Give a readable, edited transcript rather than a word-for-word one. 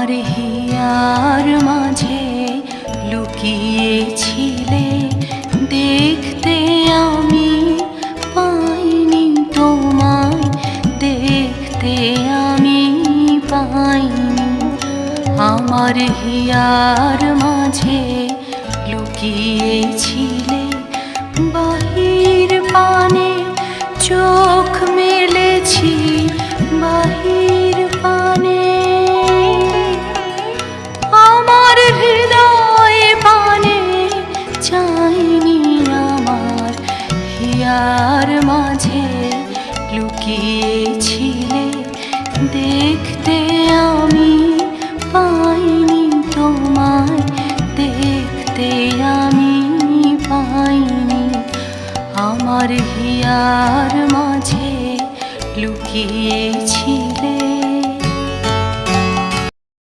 আমার হিয়ার মাঝে লুকিয়েছিলে, দেখতে আমি পাইনি তোমায়, দেখতে আমি পাইনি। আমার হিয়ার মাঝে লুকিয়েছিলে, বাহির পানে চোখ মেলেছি, বাহির পানে আমার হৃদয় পানে চাইনি। আমার হিয়ার মাঝে লুকিয়েছিলে, দেখতে আমি পাইনি তোমায়, দেখতে আমি পাইনি। আমার হিয়ার মাঝে লুকিয়ে